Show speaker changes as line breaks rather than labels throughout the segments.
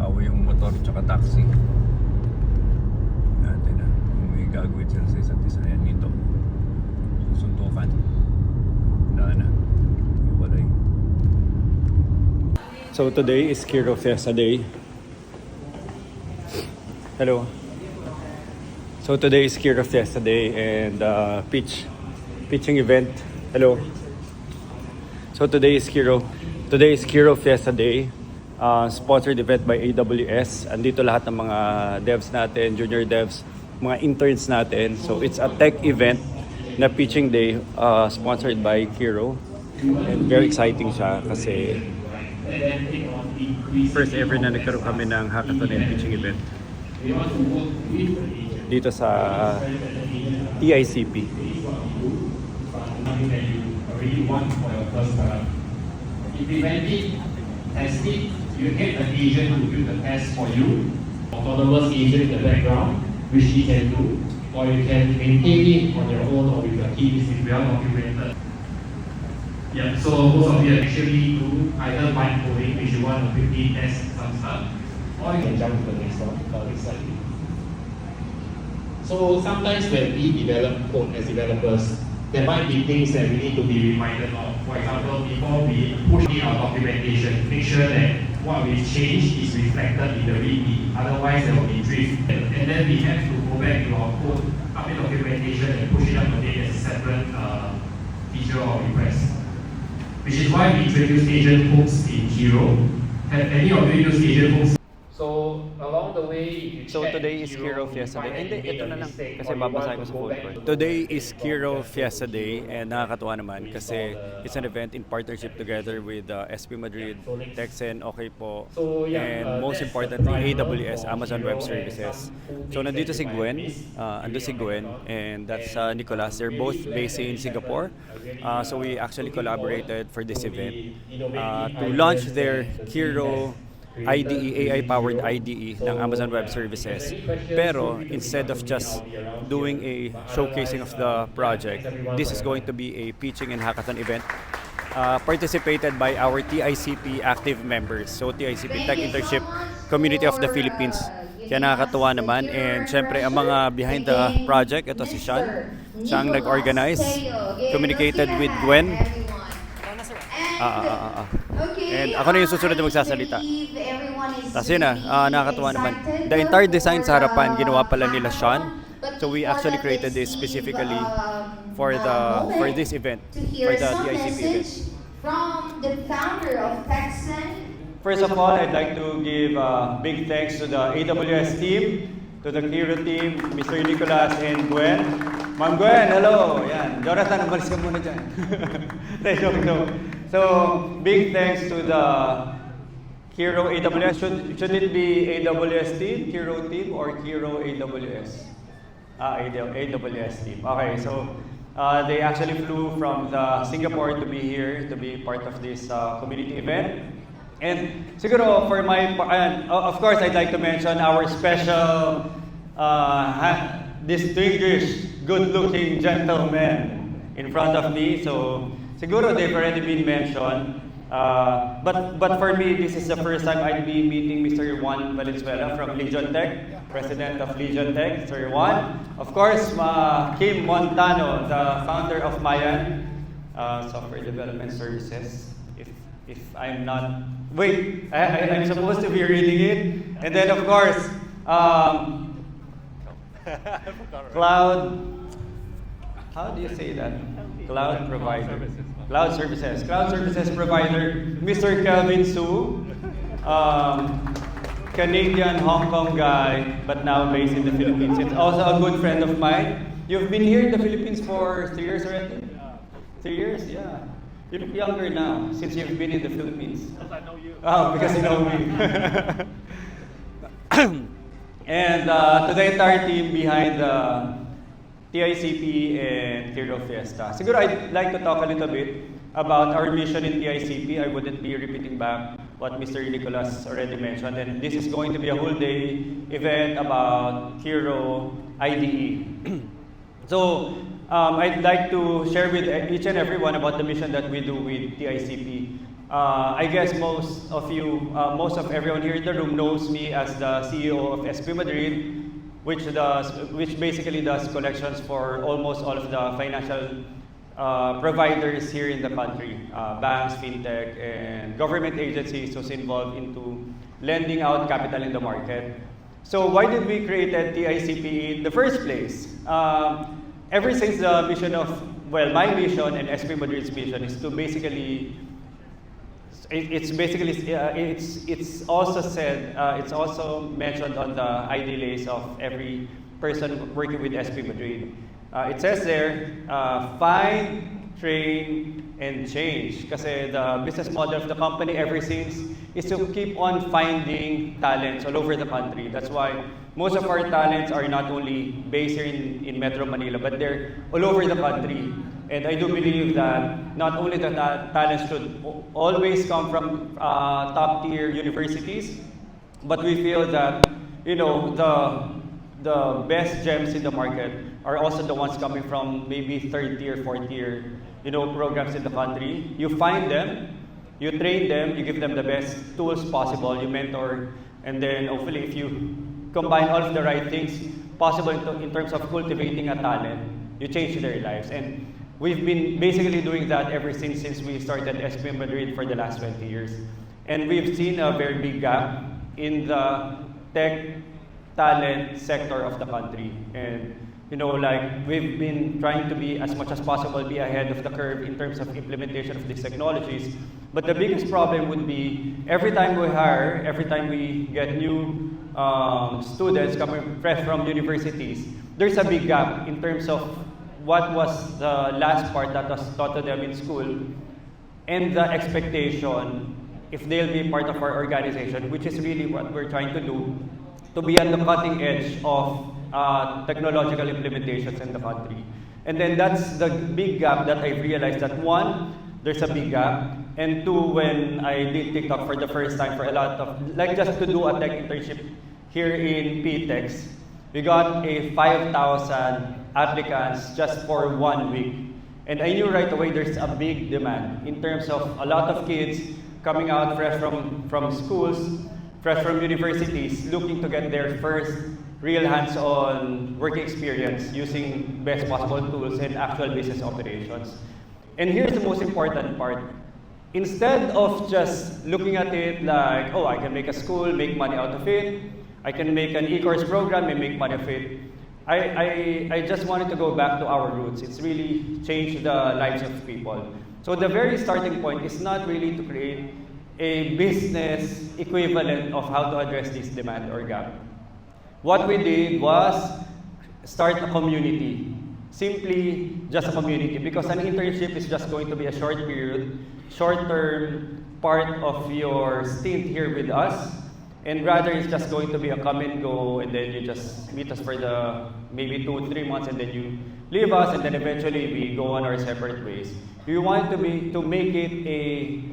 Nag-aaway yung motor tsaka taxi. Natin na. Kung may gagawin sila sa isa't isa. Ayan dito. Susuntukan. Daan na. Iwalay. So today is Kiro Fiesta Day. Hello. So today is Kiro Fiesta Day and pitching event. Hello. So today is Kiro Fiesta Day. Sponsored event by AWS. Andito lahat ng mga devs natin, junior devs, mga interns natin. So it's a tech event na pitching day sponsored by Kiro. And very exciting siya kasi first ever na nagkaroon kami ng hackathon and pitching event dito sa TICP.
Test it, you get an agent to do the test for you, autonomous agent in the background, which he can do, or you can maintain it on your own or with your team if it's well documented. Yeah, so most of you actually do either vibe coding, which you want to quickly test some stuff, or you can jump to the next one, next slide. So sometimes when we develop code as developers, there might be things that we need to be reminded of. For example, before we push in our documentation, make sure that what we've changed is reflected in the README. Otherwise, there will be drift. And then we have to go back to our code, update documentation, and push it up again as a separate feature or request. Which is why we introduce agent hooks in Kiro. Have any of you used agent hooks? So along the way,
So today is Kiro Fiesta Day. Hindi, ito na lang kasi babasahin ko sa food court. Today is Kiro Fiesta Day and nakakatuwa naman kasi it's an event in partnership together with SP Madrid, Texen, Okay Po, and most importantly, AWS, Amazon Web Services. So nandito si Gwen, ando si Gwen, and that's Nicolas. They're both based in Singapore. So we actually collaborated for this event to launch their Kiro IDE, AI-powered IDE ng Amazon Web Services. Pero instead of just doing a showcasing of the project, this is going to be a pitching and hackathon event participated by our TICP active members. So TICP Tech Internship Community of the Philippines. Kaya nakakatuwa naman. And syempre, ang mga behind the project, ito si Sean. Siya ang nag-organize, communicated with Gwen. And ako na yung susunod na magsasalita. Tapos yun nakakatuwa naman. The entire design sa harapan, ginawa pala nila Sean. So we actually created this specifically for this event, for the TICP event.
From the founder of Texen.
First of all, I'd like to give big thanks to the AWS team, to the Kiro team, Mr. Nicolas and Gwen. Ma'am Gwen, hello! Yan. Jonathan, umalis ka muna dyan. So, big thanks to the Kiro AWS. Should it be AWS team, Kiro team, or Kiro AWS? AWS team. Okay, so they actually flew from Singapore to be here, to be part of this community event. And siguro for my, of course, I'd like to mention our special distinguished, good-looking gentlemen in front of me. So siguro they've already been mentioned. But for me, this is the first time I'd be meeting Mr. Juan Valenzuela from Legion Tech, President of Legion Tech, Sir Juan. Of course, Kim Montano, the founder of Mayan Software Development Services. If I'm not, wait, I'm supposed to be reading it. And then of course, Cloud, how do you say that? Cloud provider. Cloud services provider, Mr. Kelvin Su, Canadian, Hong Kong guy, but now based in the Philippines. It's also a good friend of mine. You've been here in the Philippines for 3 years already? 3 years, yeah. You look younger now, since you've been in the Philippines.
Because I know you.
Oh, because you know me. And to the entire team behind TICP and Kiro Fiesta. Siguro I'd like to talk a little bit about our mission in TICP. I wouldn't be repeating back what Mr. Nicolas already mentioned. And this is going to be a whole day event about Kiro IDE. So I'd like to share with each and everyone about the mission that we do with TICP. I guess most of everyone here in the room knows me as the CEO of SP Madrid, which basically does collections for almost all of the financial providers here in the country, banks, fintech, and government agencies who's involved into lending out capital in the market. So why did we create TICP in the first place? Ever since the mission of, well, my mission and SP Madrid's mission is to basically, it's also mentioned on the IDLAs of every person working with SP Madrid. It says there, find, train, and change. Kasi the business model of the company ever since is to keep on finding talents all over the country. That's why most of our talents are not only based here in Metro Manila, but they're all over the country. And I do believe that not only the talents should always come from top-tier universities, but we feel that, you know, the best gems in the market are also the ones coming from maybe third-tier, fourth-tier, you know, programs in the country. You find them, you train them, you give them the best tools possible, you mentor, and then hopefully if you combine all of the right things possible in terms of cultivating a talent, you change their lives. And we've been basically doing that ever since we started SP Madrid for the last 20 years. And we've seen a very big gap in the tech talent sector of the country. And you know, like we've been trying to be as much as possible be ahead of the curve in terms of implementation of these technologies. But the biggest problem would be every time we hire, every time we get new students coming fresh from universities, there's a big gap in terms of what was the last part that was taught to them in school and the expectation if they'll be part of our organization, which is really what we're trying to do, to be on the cutting edge of technological implementations in the country. And then that's the big gap that I realized that one, there's a big gap, and two, when I did TikTok for the first time for a lot of, like just to do a tech internship here in PTEX, we got a 5,000 applicants just for 1 week. And I knew right away there's a big demand in terms of a lot of kids coming out fresh from schools, fresh from universities, looking to get their first real hands-on work experience using best possible tools and actual business operations. And here's the most important part. Instead of just looking at it like, oh, I can make a school, make money out of it, I can make an e-course program and make money of it, I just wanted to go back to our roots. It's really changed the lives of people. So the very starting point is not really to create a business equivalent of how to address this demand or gap. What we did was start a community. Simply just a community, because an internship is just going to be a short period, short-term part of your stint here with us, and rather it's just going to be a come and go, and then you just meet us for the maybe 2-3 months, and then you leave us, and then eventually we go on our separate ways. We want to make it a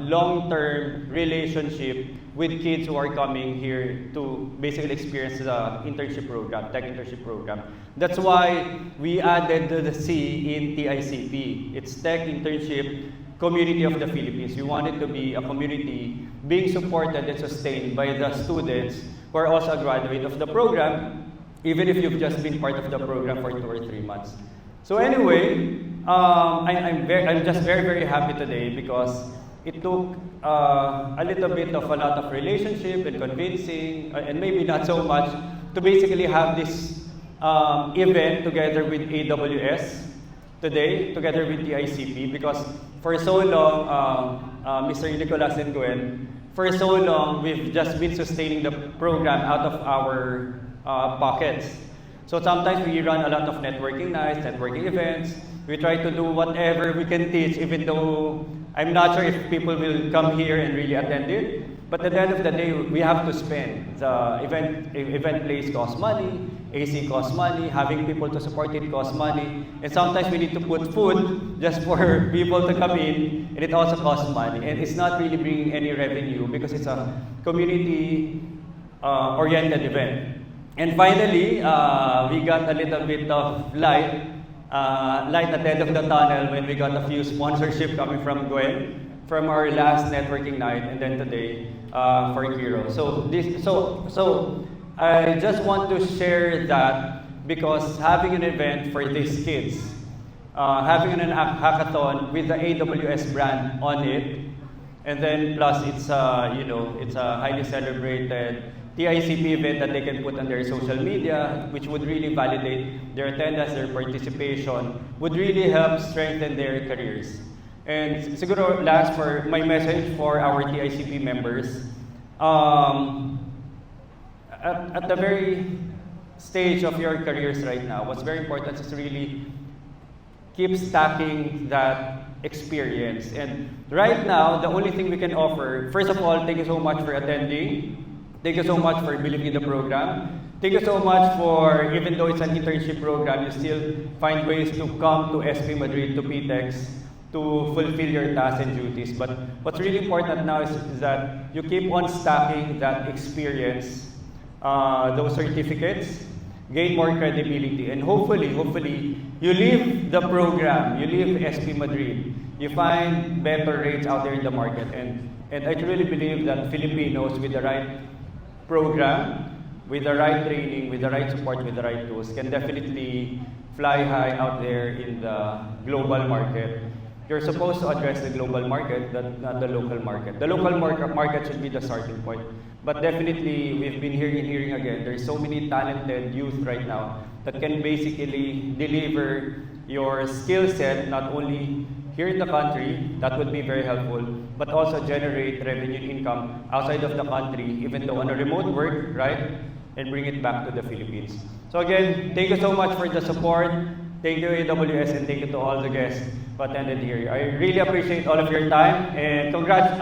long-term relationship with kids who are coming here to basically experience the internship program, tech internship program. That's why we added the C in TICP. It's Tech Internship Community of the Philippines. We want it to be a community being supported and sustained by the students who are also a graduate of the program, even if you've just been part of the program for 2 or 3 months. So anyway, I'm just very, very happy today because it took a little bit of a lot of relationship and convincing, and maybe not so much, to basically have this event together with AWS today, together with TICP, because for so long, Mr. Nicolas and Gwen, for so long, we've just been sustaining the program out of our pockets. So sometimes we run a lot of networking nights, networking events. We try to do whatever we can teach, even though I'm not sure if people will come here and really attend it. But at the end of the day, we have to spend. The event place costs money, AC costs money, having people to support it costs money, and sometimes we need to put food just for people to come in, and it also costs money. And it's not really bringing any revenue because it's a community-oriented event. And finally, we got a little bit of light at the end of the tunnel when we got a few sponsorship coming from Gwen from our last networking night and then today for Kiro. So I just want to share that because having an event for these kids, having an hackathon with the AWS brand on it, and then plus it's it's a highly celebrated TICP event that they can put on their social media, which would really validate their attendance, their participation, would really help strengthen their careers. And siguro last for my message for our TICP members, at the very stage of your careers right now, what's very important is to really keep stacking that experience. And right now, the only thing we can offer, first of all, thank you so much for attending. Thank you so much for believing in the program. Thank you so much for, even though it's an internship program, you still find ways to come to SP Madrid, to PTEX, to fulfill your tasks and duties. But what's really important now is that you keep on stacking that experience, those certificates, gain more credibility, and hopefully, you leave the program, you leave SP Madrid, you find better rates out there in the market. And I truly believe that Filipinos with the right program, with the right training, with the right support, with the right tools, can definitely fly high out there in the global market. You're supposed to address the global market, not the local market. The local market should be the starting point. But definitely, we've been hearing again, there's so many talented youth right now that can basically deliver your skill set, not only here in the country, that would be very helpful, but also generate revenue income outside of the country, even though on a remote work, right? And bring it back to the Philippines. So again, thank you so much for the support. Thank you AWS and thank you to all the guests who attended here. I really appreciate all of your time and congrats,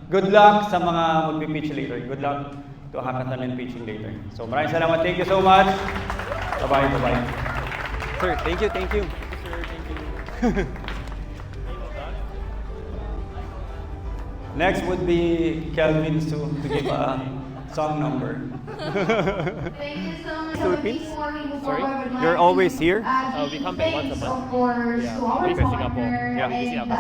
good luck sa mga magpi-pitch later. Good luck to Hackathon and pitching later. So maraming salamat. Thank you so much. Bye-bye, bye-bye. Sir, thank you, thank you. Next would be Kelvin Su to give a song number.
Thank you so much.
Philippines?
Before we move
Sorry?
forward, we'd
You're
like
always
to
here?
We come back once a month.
Of course,
Yeah,
to our
we go to Singapore.
partner
Yeah.
and the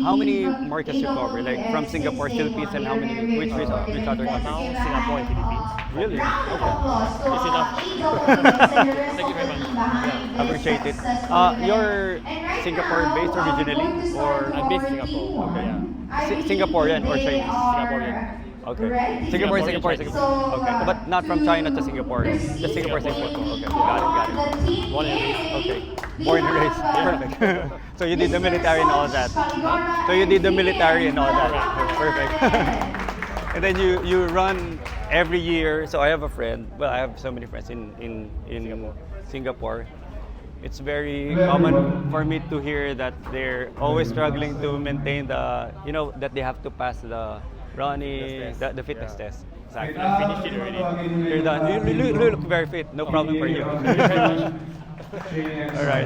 How many
IEEE
markets you cover? Like from Singapore, Philippines, and how many? Which other countries?
Now, Singapore and Philippines.
Really?
Round of
Okay.
applause to
It's enough.
AWS and the rest
Thank you
of
very
the
much.
team behind this
Appreciate it.
successful event.
You're
And right
Singapore-based
now,
originally,
going to
or
start
I'm based in
our
Singapore.
team
Okay,
one. I believe
Singaporean or
they
Chinese?
are
Singaporean.
Okay.
ready.
Singapore.
So,
Okay. But not from China to Singapore. Just Singapore. Okay. Got it.
The team
Born and raised.
A,
Okay.
we
Born and
have,
raised. Perfect. So you did the
Mr.
military and all that.
Salgona
So you did the
and
military and all that.
Ian.
Perfect. And then you run every year. So I have a friend. Well, I have so many friends in Singapore. It's very common for me to hear that they're always struggling to maintain that they have to pass the running, the fitness test. Exactly.
I finished it already.
You're done. You look very fit. No problem for you. All right.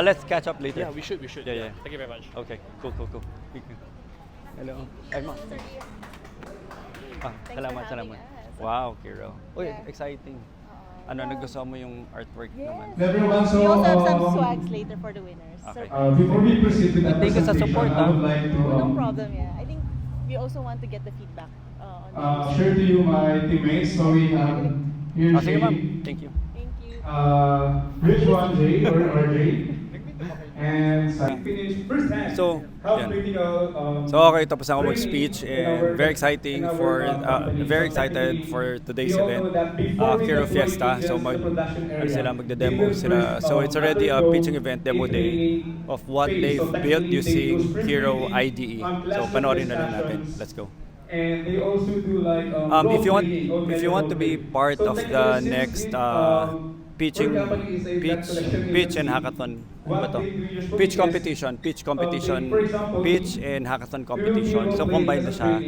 Let's catch up later.
Yeah, we should.
Yeah.
Thank you very much.
Okay. Cool. Hello. Ay, ma. Salamat. Wow, Kiro. Uy, exciting. Nagustuhan mo yung artwork naman?
Everyone, so
We also have some swags later for the winners.
Okay.
before we proceed with the
Thank you sa
presentation,
support,
I would like to
No problem, yeah. I think we also want to get the feedback on
share to you my teammates. So we have here
Sige
Jay,
ma'am. Thank you.
Thank you.
Rich one Jay or Jay, and finish first hand.
So,
how
yan.
critical.
So okay, tapos ako mag-speech and very excited for today's event, Hero Fiesta. So magde-demo sila. So it's already a pitching event demo day of what they've built using Hero IDE. So panoorin na lang natin. Let's go.
And they also do like
If you want to be part of the next pitch and hackathon, ano ba to? Pitch and hackathon competition. So combine na siya.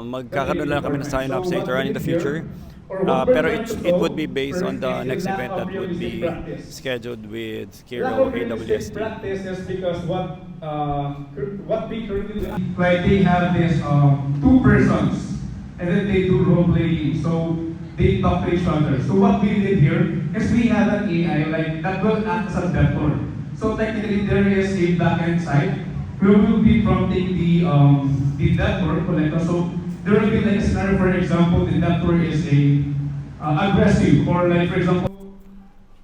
Magkakaroon lang kami ng sign-ups later on in the future. Pero it would be based on the next event that would be scheduled with Kiro AWS.
Practice is because what we currently do, like they have this two persons and then they do role playing. So they talk to each other. So what we did here is we have an AI like that will act as a mentor. So technically there is a backend side we will be prompting the debtor collector. So there will be like a scenario, for example, the debtor is a aggressive, or like for example.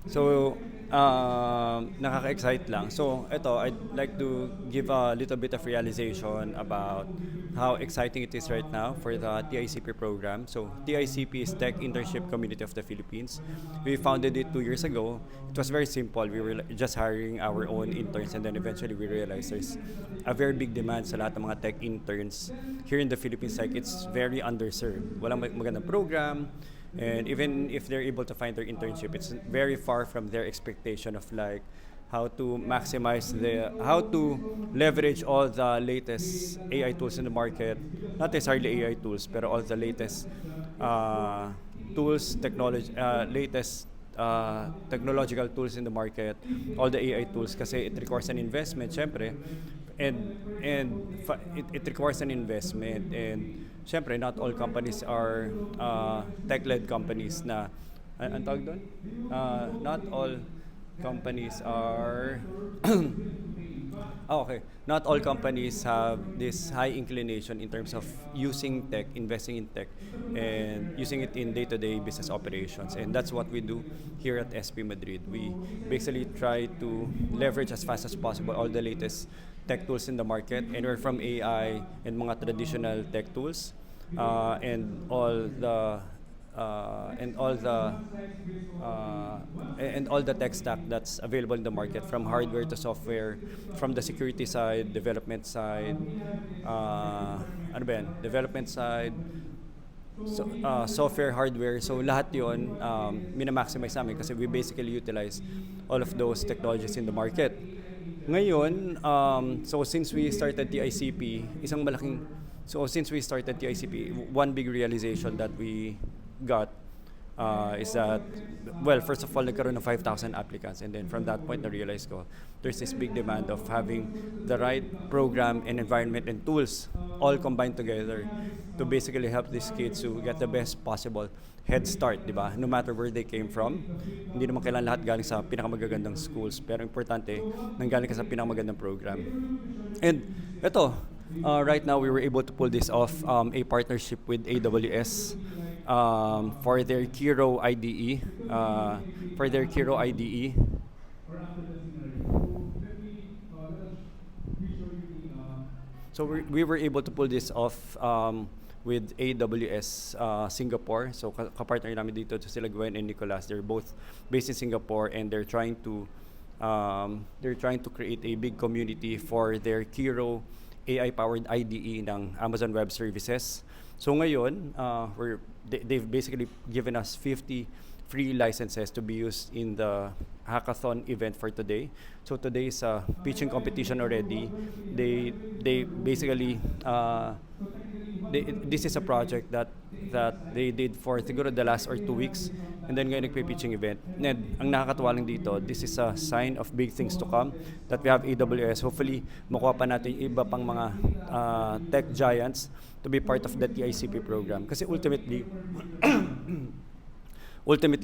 So, nakaka-excite lang. So, ito, I'd like to give a little bit of realization about how exciting it is right now for the TICP program. So, TICP is Tech Internship Community of the Philippines. We founded it 2 years ago. It was very simple. We were just hiring our own interns, and then eventually we realized there's a very big demand sa lahat ng mga tech interns here in the Philippines. Like, it's very underserved. Walang magandang program. And even if they're able to find their internship, it's very far from their expectation of like how to how to leverage all the latest AI tools in the market. Not necessarily AI tools, but all the latest technological tools in the market, all the AI tools, kasi it requires an investment, syempre, and it requires an investment, and syempre not all companies are tech-led companies na ang tawag doon? Not all companies are okay. Not all companies have this high inclination in terms of using tech, investing in tech, and using it in day-to-day business operations. And that's what we do here at SP Madrid. We basically try to leverage as fast as possible all the latest tech tools in the market, anywhere from AI and mga traditional tech tools, and all the tech stack that's available in the market, from hardware to software, from the security side, development side, software, hardware. So lahat yun, minamaximize namin kasi we basically utilize all of those technologies in the market. Ngayon, so since we started TICP, one big realization that we got is that, well, first of all, nagkaroon ng 5,000 applicants, and then from that point, na-realize ko, there's this big demand of having the right program and environment and tools all combined together to basically help these kids to get the best possible head start, di ba? No matter where they came from. Hindi naman kailangan lahat galing sa pinakamagagandang schools, pero importante, nanggaling ka sa pinakamagandang program. And ito, right now, we were able to pull this off, a partnership with AWS for their Kiro IDE. So we were able to pull this off with AWS Singapore. So kapartner namin dito to sila Gwen and Nicolas. They're both based in Singapore, and they're trying to create a big community for their Kiro AI-powered IDE ng Amazon Web Services. So ngayon, they've basically given us 50 free licenses to be used in the hackathon event for today. So today is a pitching competition already. They basically this is a project that they did for siguro the last or 2 weeks, and then ngayon nagpe-pitching event. And ang nakakatuwa lang dito, this is a sign of big things to come that we have AWS. Hopefully, makuha pa natin iba pang mga tech giants to be part of the TICP program. Kasi ultimately,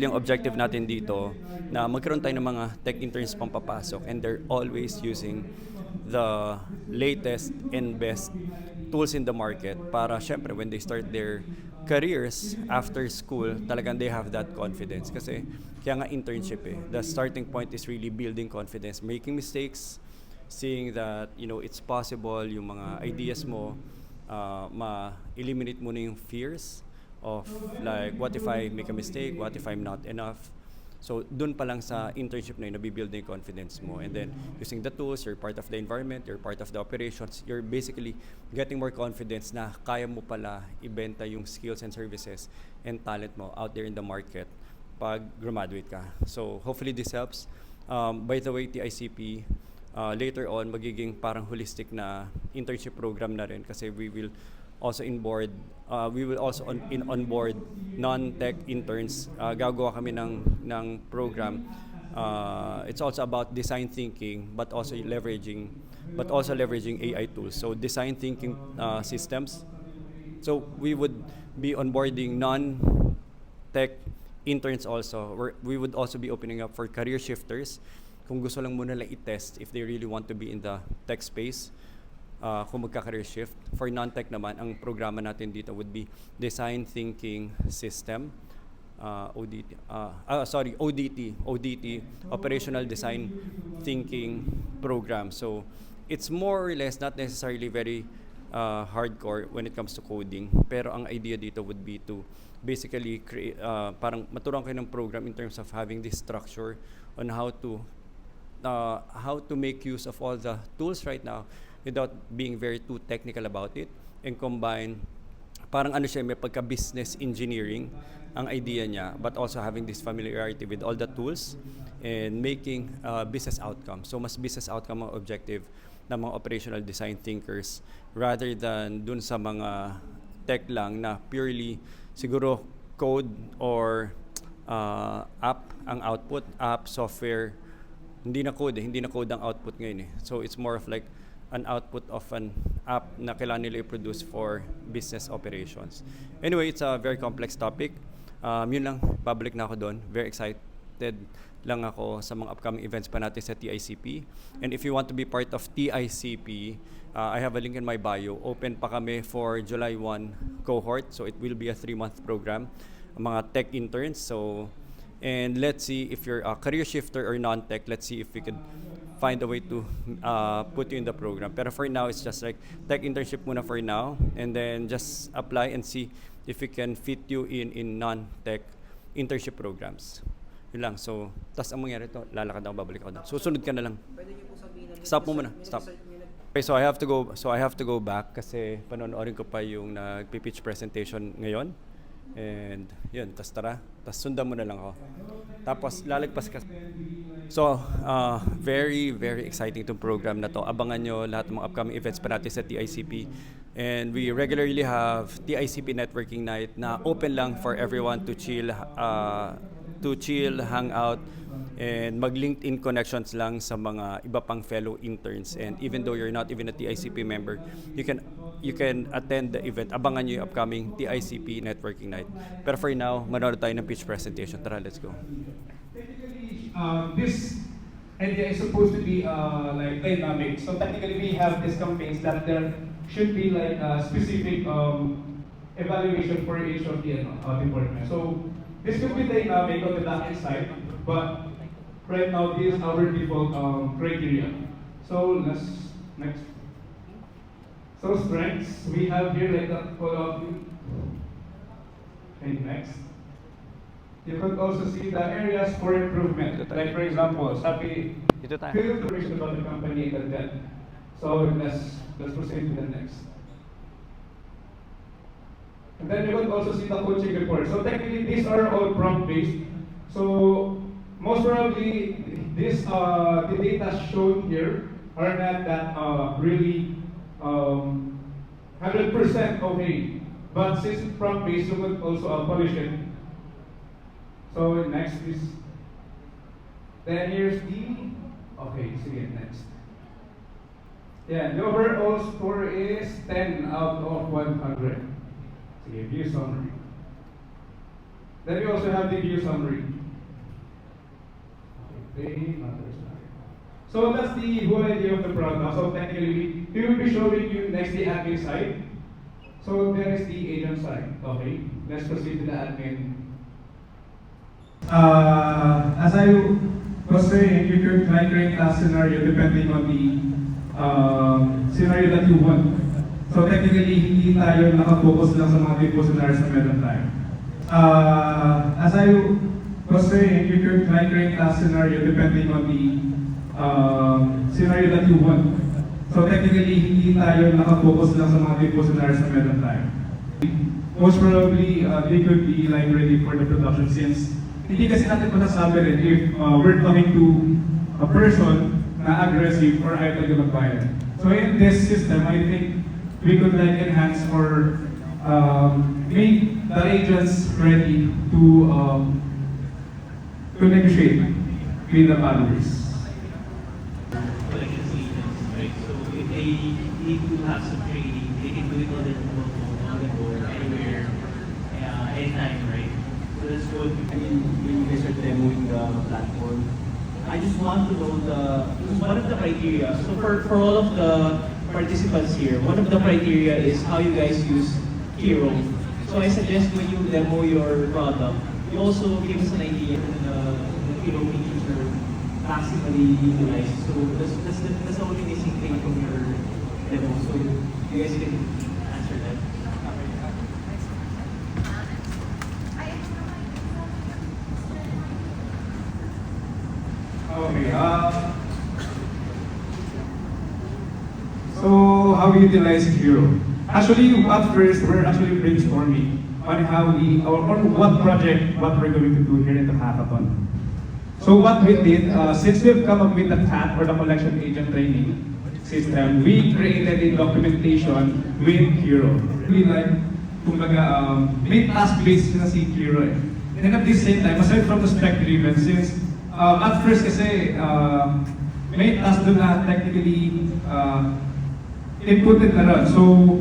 ang objective natin dito na magkaroon tayo ng mga tech interns pang papasok, and they're always using the latest and best tools in the market para syempre when they start their careers after school, talagang they have that confidence. Kasi kaya nga internship the starting point is really building confidence, making mistakes, seeing that it's possible, yung mga ideas mo ma-eliminate mo na yung fears of like, what if I make a mistake, what if I'm not enough. So dun pa lang sa internship na yun, nabibuild na yung confidence mo, and then using the tools, you're part of the environment, you're part of the operations, you're basically getting more confidence na kaya mo pala ibenta yung skills and services and talent mo out there in the market pag graduate ka. So hopefully this helps. By the way, TICP later on magiging parang holistic na internship program na rin, kasi we will also onboard non-tech interns. Gagawa kami ng program. It's also about design thinking, but also leveraging AI tools. So design thinking systems. So we would be onboarding non-tech interns also. We would also be opening up for career shifters kung gusto lang muna lang i-test if they really want to be in the tech space. kung magka-career shift. For non-tech naman, ang programa natin dito would be Design Thinking System, ODT, Operational Design Thinking Program. So it's more or less not necessarily very hardcore when it comes to coding, pero ang idea dito would be to basically create, parang maturuan kayo ng program in terms of having this structure on how to make use of all the tools right now without being very too technical about it, and combine parang ano siya, may pagka-business engineering ang idea niya, but also having this familiarity with all the tools and making business outcome. So mas business outcome ang objective ng mga operational design thinkers rather than dun sa mga tech lang na purely siguro code or app ang output, app, software. Hindi na code ang output ngayon eh. So it's more of like an output of an app na kailangan nila i-produce for business operations. Anyway, it's a very complex topic. Yun lang, public na ako doon. Very excited lang ako sa mga upcoming events pa natin sa TICP. And if you want to be part of TICP, I have a link in my bio. Open pa kami for July 1 cohort. So it will be a 3-month program. Mga tech interns. And let's see if you're a career shifter or non-tech, let's see if we could find a way to put you in the program. Pero for now, it's just like tech internship muna for now, and then just apply and see if we can fit you in non-tech internship programs. Yun lang. So, tas ang mangyari to, lalakad ako, babalik ako doon. Susunod ka na lang. Stop mo muna. Stop. Okay, so I have to go back kasi panonoorin ko pa yung nagpi-pitch presentation ngayon. And yun, tas tara. Tas sundan mo na lang ako. Tapos lalagpas ka. So, very, very exciting itong program na to. Abangan nyo lahat ng mga upcoming events pa natin sa TICP. And we regularly have TICP Networking Night na open lang for everyone to chill, hang out, and mag-LinkedIn connections lang sa mga iba pang fellow interns. And even though you're not even a TICP member, you can attend the event. Abangan nyo yung upcoming TICP Networking Night. Pero for now, manood tayo ng pitch presentation. Tara, let's go.
This idea is supposed to be like dynamic. So technically, we have these campaigns that there should be like a specific evaluation for each of the department. So this could be dynamic on the back end side, but right now this is our default criteria. So next. So strengths, we have here like the follow-up. Okay, next. You could also see the areas for improvement. Like for example, sabi,
Ito tayo.
fill information about the company and that. So let's proceed to the next. And then you could also see the coaching report. So technically these are all prompt-based. So most probably this the data shown here are not that really 100% okay. But since it's prompt-based, you could also polish it. So next is, then here's the, okay, sige, next. Yeah, the overall score is 10 out of 100. Sige, view summary. Then we also have the view summary. Okay, so that's the whole idea of the product. So technically, we will be showing you next the admin side. So there is the agent side. Okay, let's proceed to the admin. As I was saying, you could create a scenario depending on the scenario that you want. So technically, hindi tayo nakafocus lang sa mga typo scenarios na meron tayo. As I was saying, you could create a scenario depending on the scenario that you want. So technically, hindi tayo nakafocus lang sa mga typo scenarios na meron tayo. Most probably, they could be like ready for the production since hindi kasi natin masasabi rin if we're talking to a person na aggressive or ayaw talaga magbayad. So in this system, I think we could like enhance or make the agents ready to negotiate with the boundaries.
Collections agents, right? So if they need to have some training, they can do it on the go, anywhere, anytime, right? So that's good.
When you guys are demoing the platform, I just want to know because one of the criteria, so for all of the
participants here, one of the criteria is how you guys use Hero. So I suggest when you demo your product, you also give us an idea of the Hero features are maximally utilized. So that's the only missing thing from your demo. So you guys can answer that.
Okay. So how we utilize Hero? Actually, at first we're actually brainstorming on how we or on what project what we're going to do here in the hackathon. So what we did, since we've come up with the CAT or the collection agent training system, we created a documentation with Hero. We like, kumbaga, may task-based na si Hero eh. And at the same time, aside from the spec-driven, since at first kasi may task doon na technically inputted na rin. So,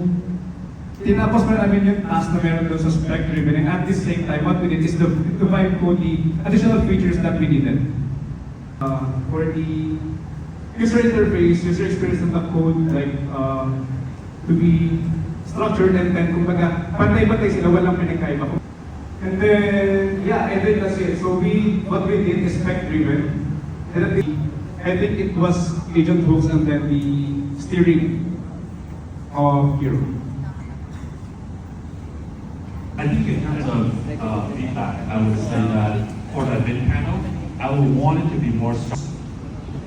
tinapos pa namin yung task na meron doon sa spec-driven. And at the same time, what we did is to find code the additional features that we needed. For the user interface, user experience of the code, like to be structured and then kumbaga, pantay-pantay sila, walang pinagkaiba. And then, yeah, and then that's it. So what we did is spec-driven. And then I think it was Agent Hooks and then the steering of Hero.
I think in terms of feedback, I would say that for the event panel, I would want it to be more,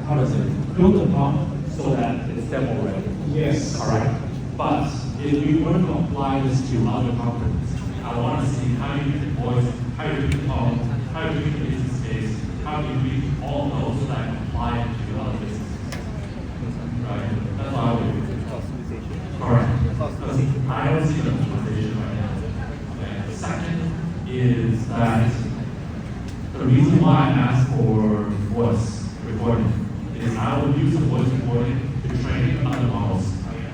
how does it, built upon so that it's demo ready.
Yes.
Correct. But if we were to apply this to other companies, I want to see how you use voice, how you use tone, how you use the business case, how you use all those so that I can apply it to other businesses. Right? That's how I would do it. Correct. Because I don't see the optimization right now. Okay. The second is that the reason why I asked for voice recording is I will use the voice recording to train other models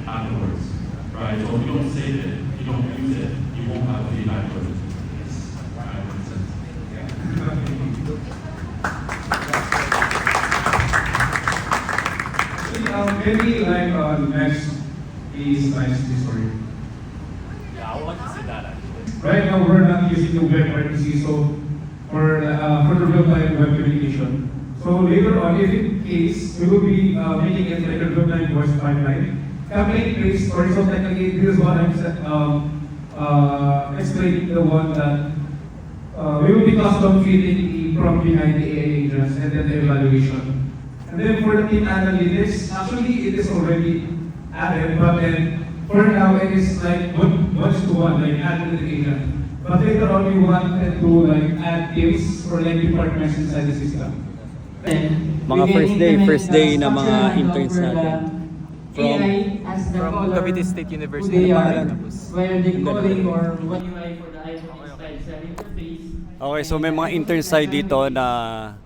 afterwards. Right? So if you don't save it, you don't use it, you won't have feedback with it. Right? Makes sense.
Maybe like next is nice story.
Yeah, I would like to see that actually.
Right now we're not using the web RPC, so for the real-time web communication. So later on, if in case we will be making it like a real-time voice pipeline, campaign based or so technically this is what I'm explaining the one that we will be custom feeding the prompt behind the AI agents and then the evaluation. And then for the team analytics, actually it is already added, but then for now it is like one to one, like added to the agent. But later on we wanted to like add teams or like departments inside the system.
Mga first day na mga interns natin.
From Cavite State University.
Where they calling or what UI for the iPhone style interface.
Okay, so may mga interns tayo dito na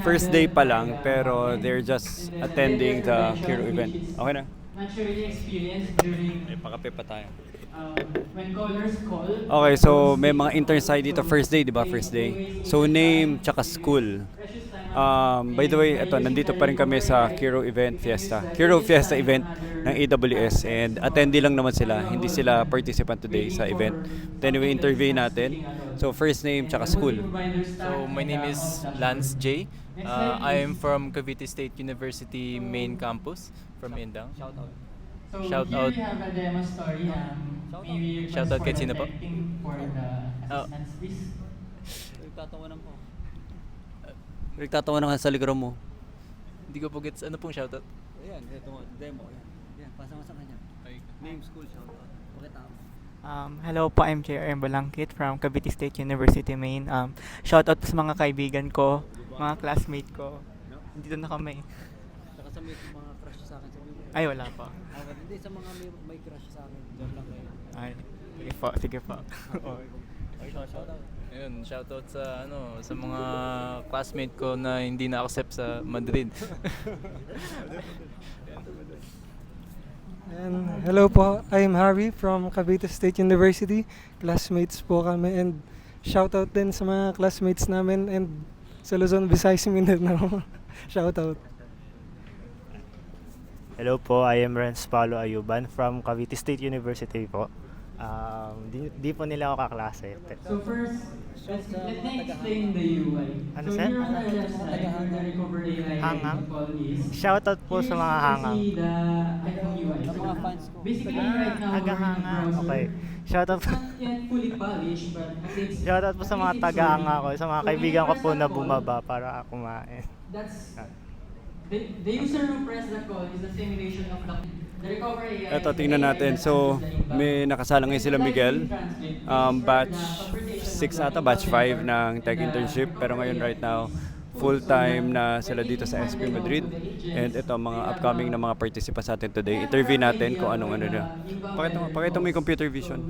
first day pa lang pero they're just attending the Hero event. Okay na?
Not sure the experience during
May pakape pa tayo.
when callers call.
Okay, so may mga interns tayo dito first day, di ba? First day. So name tsaka school. By the way, ito, nandito pa rin kami sa Hero Fiesta event ng AWS and attendee lang naman sila. Hindi sila participant today sa event. But anyway, interview natin. So first name tsaka school.
So my name is Lance J. I am from Cavite State University main campus from Indang.
So
Shout
here
out.
we have a demo story. Maybe
Shout out kay sino po?
for the assistants, please.
Nagtatawa na sa likod mo.
Hindi ko po gets ano pong shoutout.
Ayan, ito demo. Yan, pasa mo sa kanya. Name, school, shoutout. Pakita mo.
Hello po, I'm J.R.M. Balangkit from Cavite State University, Maine. Shout out po sa mga kaibigan ko, mga classmate ko. Dito na kami.
Saka sa mga crush sa akin, sabi mo.
Ay, wala po.
Hindi, sa mga may crush sa akin. Diyan lang kayo.
Ay, sige po.
Shoutout.
Ayun, shoutout sa sa mga classmate ko na hindi na-accept sa Madrid.
And hello po, I'm Harvey from Cavite State University. Classmates po kami and shoutout din sa mga classmates namin and sa Luzon, Visayas, Mindanao. Shoutout.
Hello po, I am Renz Paulo Ayuban from Cavite State University po. Di po nila ako kaklase.
So first, let me explain the UI.
Ano,
So
sir?
here on the left side, the recovery AI
Hangang?
call is,
Shoutout po sa mga
here you
hangang.
see the iPhone UI. So basically right now, we're in a
Taga-hanga.
browser.
Okay. Shoutout po.
Not yet fully polished, but at least
Shoutout po sa mga
at least it's
taga-hanga
working.
ko, sa mga
So
kaibigan ko
when you
po
press
na
the call,
bumaba para kumain.
That's the user who pressed the call is the simulation of the recovery AI.
Eto, tingnan natin. So, may nakasalang ngayon sila Miguel. Batch 6 ata, batch 5 ng tech internship. Pero ngayon right now, full-time na sila dito sa SP Madrid. And ito, mga upcoming na mga participants natin today. Interview natin kung anong ano na. Pakita mo yung computer vision.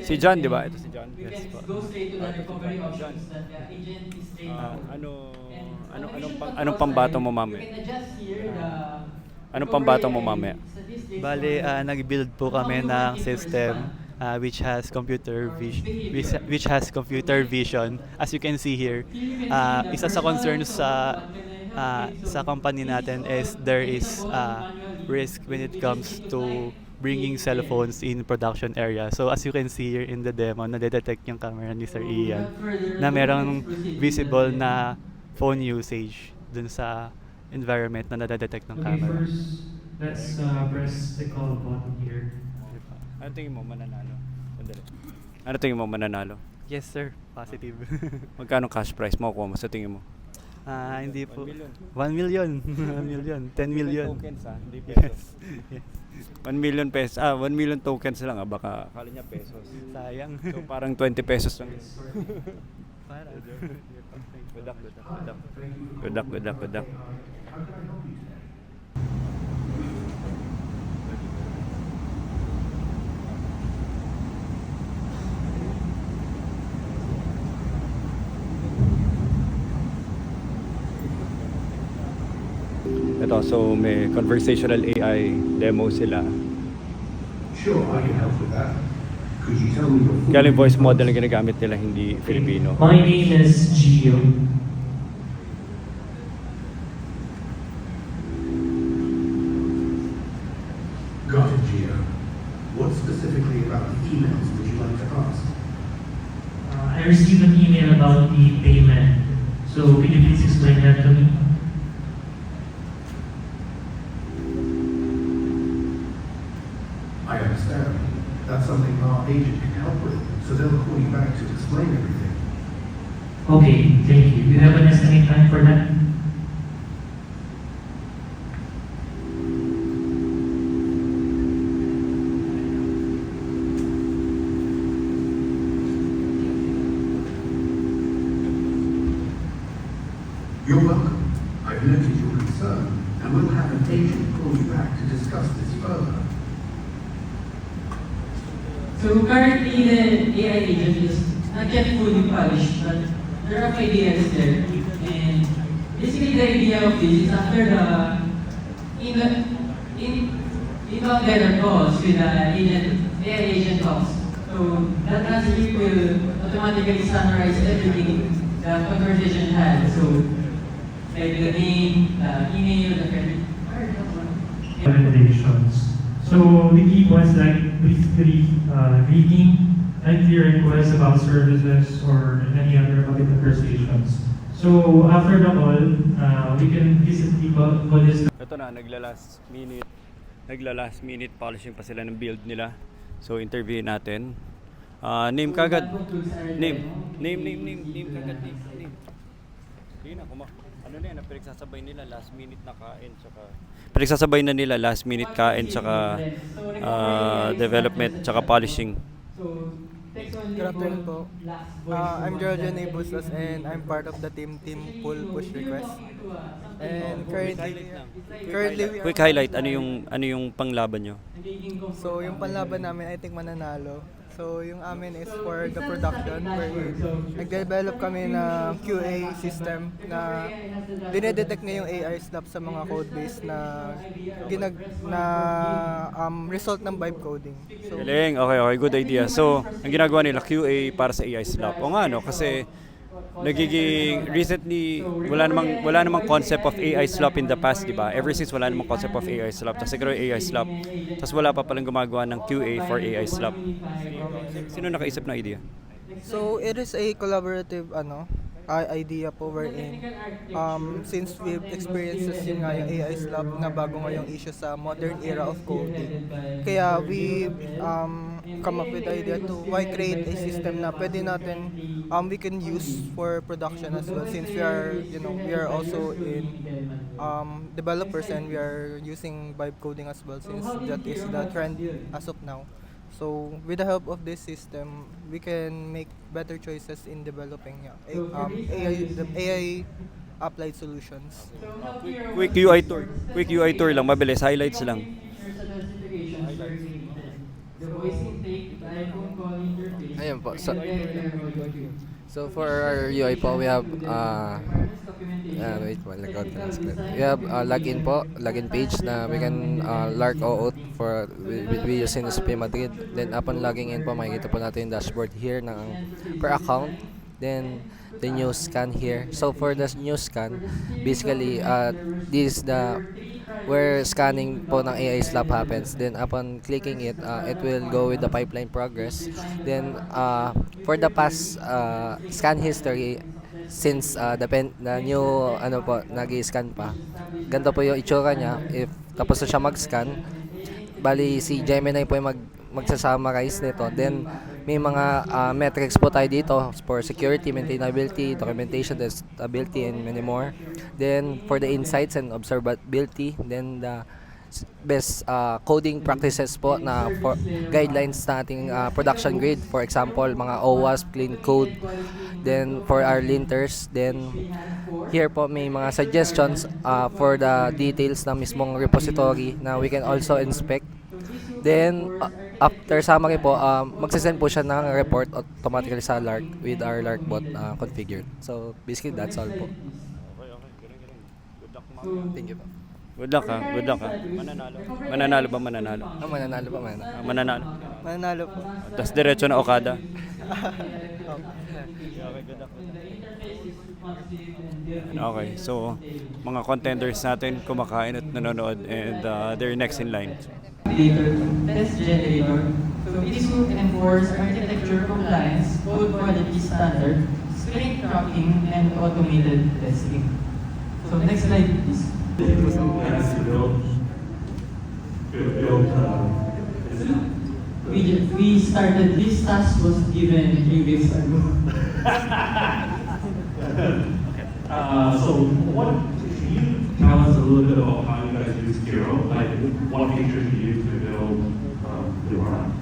Si John, di ba? Ito si John.
Yes po. Go straight to the recovery options that the agent is trained on.
Anong pambato mo mamaya?
You can adjust here the
Anong pambato mo mamaya?
Bale, nag-build po kami ng system which has computer vision. As you can see here, isa sa concerns sa company natin is there is risk when it comes to bringing cell phones in production area. So as you can see here in the demo, na-detect yung camera ni Sir Ian na merong visible na phone usage dun sa environment na nadedetect ng camera.
First, let's press the call button here.
Ano tingin mo mananalo? Sandali. Ano tingin mo mananalo?
Yes sir, positive.
Magkano cash prize mo kuha mo sa tingin mo?
Hindi po.
1 million.
1 million. 1 million. 10 million.
Tokens hindi pesos. 1 million pesos. 1 million tokens lang baka akala niya pesos.
Sayang.
So parang 20 pesos lang.
Parang.
Good luck. Ito, so may conversational AI demo sila.
Sure, I can help with that. Could you tell me your full
Kaya yung voice model na ginagamit nila hindi Filipino.
My name is Gio.
Got it, Gio. What specifically about the emails would you like to ask?
I received an email about the payment. So could you please explain that to me?
I understand. That's something our agent can help with, so they'll call you back to explain everything.
Okay, thank you. Do you have an estimate time for that?
You're welcome. I've noted your concern, and we'll have an agent call you back to discuss this further.
So currently the AI agent is not yet fully polished, but there are ideas there. And basically the idea of this is after the inbound letter calls with the AI agent talks. So that transcript will automatically summarize everything the conversation had. So like the name, the email, the credit card.
Recommendations. So the key points like basically reading and clear requests about services or any other about conversations. So after the call, we can visibly call this.
Ito na, nagla-last minute polishing pa sila ng build nila. So interview natin. Name kagad. Name kagad. Name. Hindi na, ano na yan, pinagsasabay nila last minute na kain tsaka development tsaka polishing.
Good afternoon po. I'm Georgian Bustos and I'm part of the team Pull Push Request. And currently we
Quick highlight, ano yung panglaban nyo?
So yung panlaban namin I think mananalo. So yung amin is for the production where nag-develop kami ng QA system na dinedetect niya yung AI stuff sa mga code base na result ng vibe coding. So,
Galing, okay, good idea. So, ang ginagawa nila QA para sa AI slap. O nga no, kasi nagiging recently wala namang concept of AI slop in the past, di ba? Ever since wala namang concept of AI slop, tapos nagkaroon ng AI slop, tapos wala pa palang gumagawa ng QA for AI slop. Sino nakaisip ng idea?
So it is a collaborative idea po wherein since we've experienced yun nga yung AI slap na bago ngayong issue sa modern era of coding, kaya we come up with the idea to why create a system na pwede natin we can use for production as well, since we are also in developers and we are using vibe coding as well, since that is the trend as of now. So with the help of this system, we can make better choices in developing AI applied solutions.
Quick UI tour lang, mabilis, highlights lang.
Ayan po. So for our UI po, we have we have login page na we can lark OAuth for we using SP Madrid. Then upon logging in po, makikita po natin yung dashboard here ng per account. Then the new scan here. So for the new scan, basically this is the where scanning po ng AI slap happens. Then upon clicking it, it will go with the pipeline progress. Then for the past scan history, since the new nag-i-scan pa, ganito po yung itsura niya. If tapos na siya mag-scan, bali si Gemini po yung magsasummarize nito. Then may mga metrics po tayo dito for security, maintainability, documentation, testability, and many more. Then for the insights and observability, then the best coding practices po na for guidelines na ating production grade, for example mga OWASP, clean code. Then for our linters, then here po may mga suggestions for the details na mismong repository na we can also inspect. Then after summary po, magsasend po siya ng report automatically sa Lark with our Lark bot configured. So basically that's all po. Thank you po.
Good luck ha. Mananalo ba?
Mananalo po.
Mananalo po. Tapos diretso na Okada. Okay, so mga contenders natin kumakain at nanonood, and they're next in line.
Test generator. So this will enforce architecture compliance, code quality standard, sprint tracking, and automated testing. So next slide please. We started, this task was given 3 weeks ago.
So what, can you tell us a little bit about how you guys use Kiro? Like what features you use to build your app?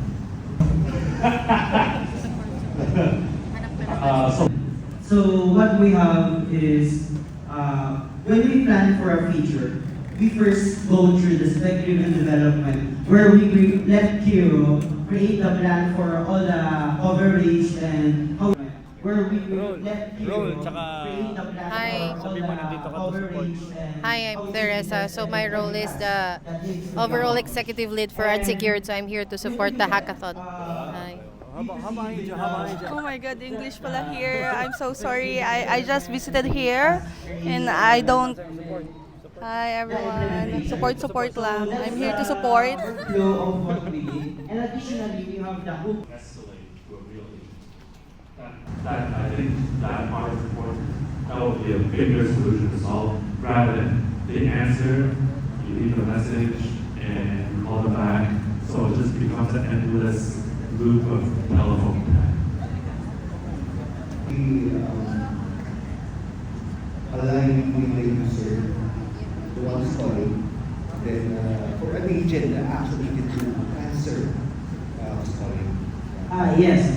So what we have is, when we plan for a feature, we first go through the spec-driven development, where we let Kiro create the plan for all the coverage and how, where we let Kiro create the plan for all the coverage.
Hi, I'm Teresa. So my role is the overall executive lead for Unsecured. So I'm here to support the hackathon. Hi.
Oh my God, English pala here. I'm so sorry. I just visited here and I don't. Hi everyone. Support lang. I'm here to support.
Flow of what we did. And additionally, we have the hook.
Escalate to a real need. That I think that part is important. That will be a bigger solution to solve, rather than the answer, you leave a message and you call them back. So it just becomes an endless loop of telephone tag.
We align with the user to one story, then for an agent that actually can do answer story.
Yes.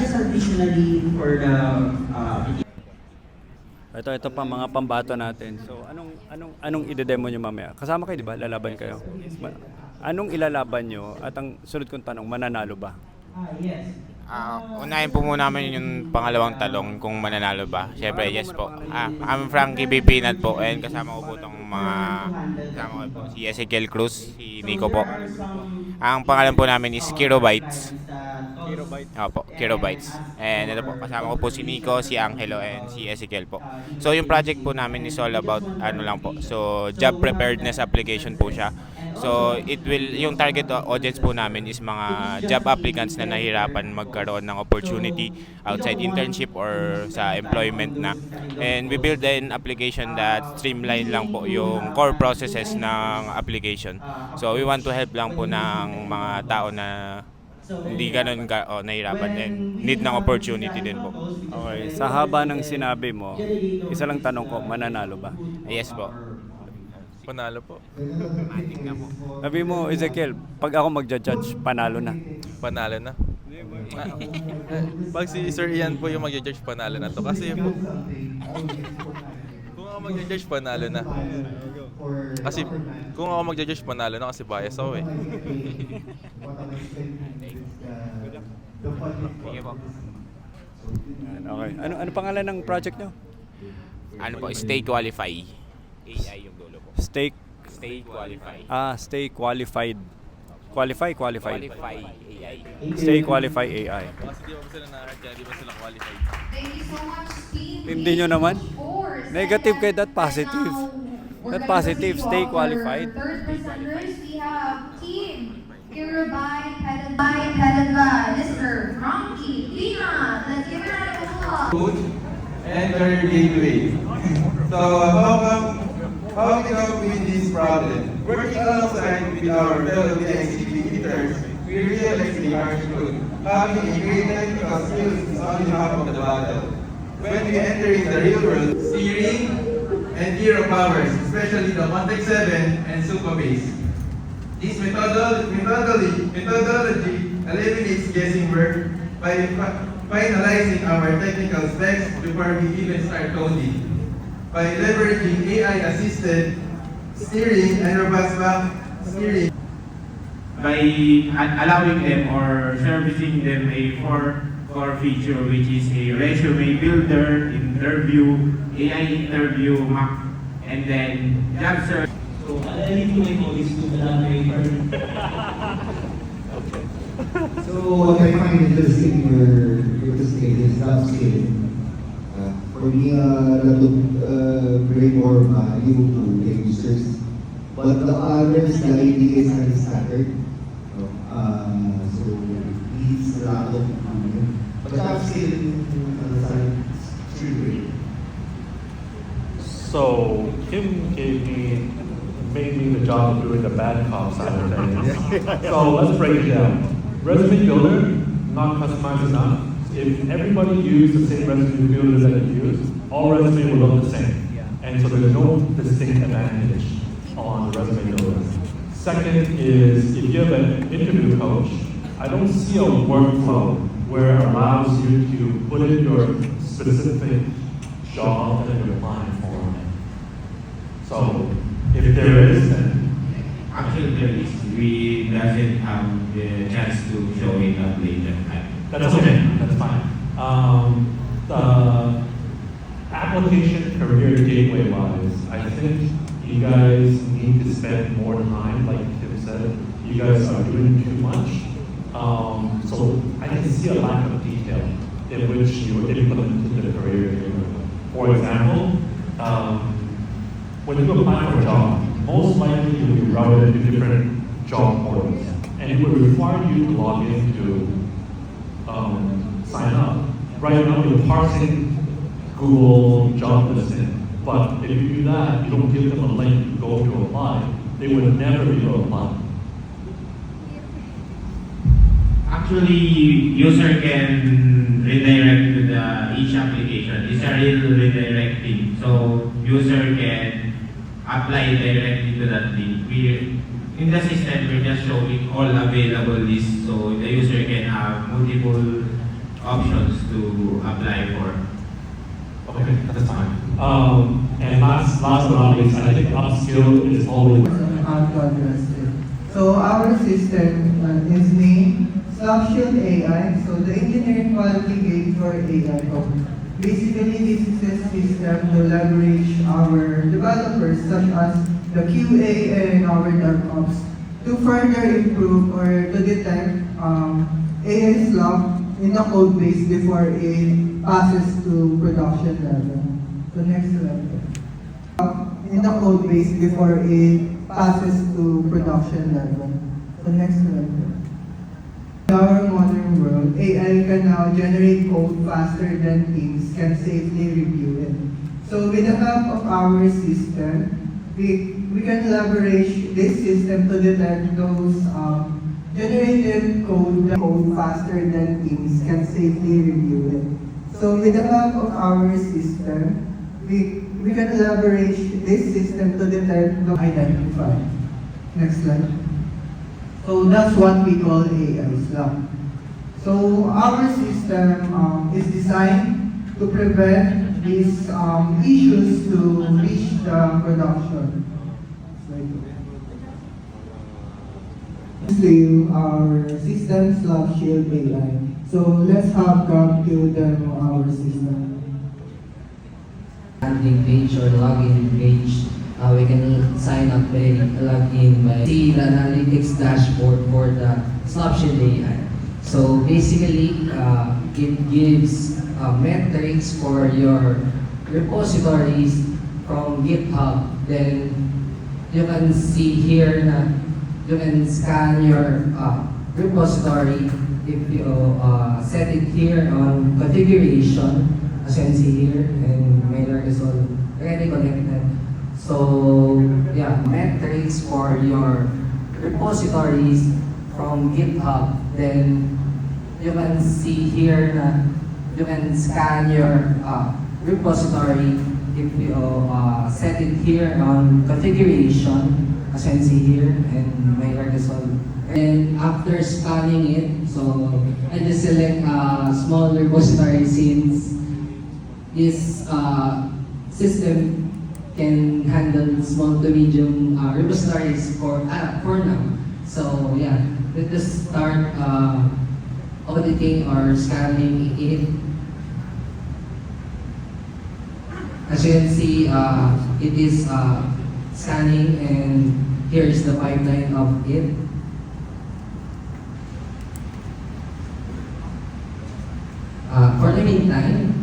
Just additionally for the
Ito pa mga pambato natin. So anong ide-demo nyo mamaya? Kasama kayo, di ba? Lalaban kayo. Anong ilalaban nyo? At ang sunod kong tanong, mananalo ba?
yes.
Unahin po muna namin yung pangalawang talong kung mananalo ba. Siyempre, yes po. I'm Frankie B. Peanut po, and kasama ko po itong kasama ko po si Ezekiel Cruz, si Nico po. Ang pangalan po namin is Kirobytes. Opo, Kilobytes. And ito po, kasama ko po si Nico, si Angelo, and si Ezekiel po. So yung project po namin is all about ano lang po. So job preparedness application po siya. So yung target audience po namin is mga job applicants na nahirapan magkaroon ng opportunity outside internship or sa employment na. And we build an application that streamline lang po yung core processes ng application. So we want to help lang po ng mga tao na hindi ganun nahirapan and need ng opportunity din po.
Okay, sa haba ng sinabi mo, isa lang tanong ko, mananalo ba?
Yes po.
Panalo po.
Sabi mo, Ezekiel, pag ako magja-judge, panalo na.
Panalo na. Pag si Sir Ian po yung mag-judge, panalo na to. Kasi po, kung ako mag-judge, panalo na. Kasi kung ako mag-judge, panalo na kasi bias ako eh.
Okay. Ano pangalan ng project nyo?
Ano po, Stay Qualify. AI yung dulo po.
Stay
Qualify.
Stay qualified. Qualified.
Qualify AI.
Stay qualify AI.
Kasi di ba sila na-art kaya di ba sila qualified?
Thank you so much, team.
Hindi nyo naman? Negative kayo, that positive. That positive, stay qualified.
Third presenters, we have Team Kirubay headed by Mr. Frankie Lina. Let's give it a applause.
And career gateway. So how we come up with this problem? Working alongside with our fellow DXCP interns, we realized the hard truth. Having a great technical skills is only half of the battle. When we enter in the real world, steering and hero powers, especially the Contact 7 and Supabase. This methodology eliminates guessing work by finalizing our technical specs before we even start coding. By leveraging AI-assisted steering and robust back steering.
By allowing them or servicing them a core feature, which is a resume builder, interview, AI interview, map, and then job search.
So, I need to make all this to elaborate further.
So what I find interesting your state is downscaling. For me, that would bring more value to the users. But the others, the idea is very scattered. So these lack of but downscaling is great.
So Kim gave me mainly the job of doing the bad cop side of things. So let's break it down. Resume builder, not customized enough. If everybody used the same resume builder that you use, all resume will look the same. And so there's no distinct advantage on the resume builder. Second is, if you have an interview coach, I don't see a workflow where it allows you to put in your specific job that you're applying for. So if there is, then
Actually, there is. We doesn't have the chance to show it up later.
that's okay. That's fine. The application career gateway wise, I think you guys need to spend more time, like Tim said. You guys are doing too much. So I can see a lack of detail in which you implemented the career gateway. For example, when you apply for a job, most likely you'll be routed to different job portals, and it would require you to log in to sign up. Right now you're parsing Google job listing, but if you do that, you don't give them a link to go to apply, they would never be able to apply.
Actually, user can redirect to each application. It's a real redirecting. So user can apply directly to that link. In the system, we're just showing all available lists, so the user can have multiple options to apply for.
Okay, that's fine. And last but not least, I think upskill is always.
How to address it. So our system is named Slopshield AI. So the engineering quality gate for AI. Basically, this is a system to leverage our developers, such as the QA and our DevOps, to further improve or to detect AI is locked in the code base before it passes to production level. So next level. In the code base before it passes to production level. So next level. In our modern world, AI can now generate code faster than teams can safely review it. So with the help of our system, we can leverage this system to detect those generated code faster than teams can safely review it. So with the help of our system, we can leverage this system to detect the identify. Next slide. So that's what we call AI slot. So our system is designed to prevent these issues to reach the production. To our system / shield AI. So let's have Gab to demo our system.
Landing page or login page, we can sign up by login by see the analytics dashboard for the Slopshield AI. So basically, it gives metrics for your repositories from GitHub. Then you can see here na you can scan your repository if you set it here on configuration, as you can see here, and Mailer is already connected. So yeah, metrics for your repositories from GitHub. Then you can see here na you can scan your repository if you set it here on configuration, as you can see here, and my work is all. And after scanning it, so I just select a small repository since this system can handle small to medium repositories for now. So yeah, let us start auditing or scanning it. As you can see, it is scanning, and here is the pipeline of it. For the meantime,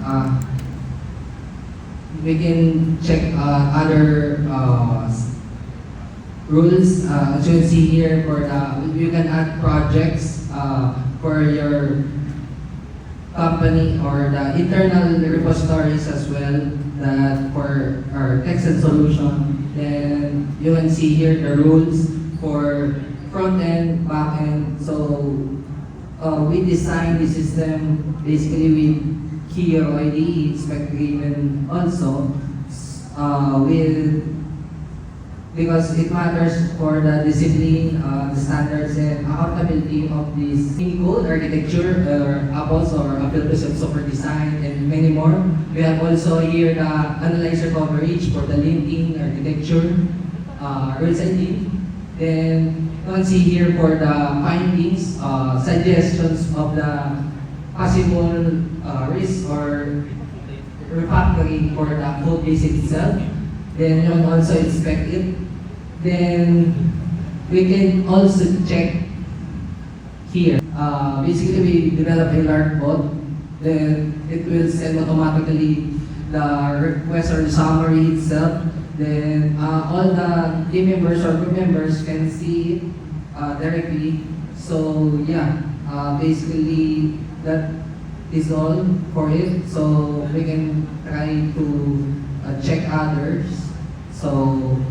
we can check other rules. As you can see here, you can add projects for your company or the internal repositories as well, that for our text and solution. Then you can see here the rules for front end, back end. So we designed the system basically with Kiro IDE, spec-driven also, because it matters for the discipline, the standards and accountability of this code architecture, Apples or Apple software design, and many more. We have also here the analyzer coverage for the linting architecture, rules ID. Then you can see here for the findings, suggestions of the possible risk or refactoring for the code base itself. Then you can also inspect it. Then we can also check here. Basically, we develop a large bot. Then it will send automatically the request or the summary itself. Then all the team members or group members can see it directly. So yeah, basically that is all for it. So we can try to check others. So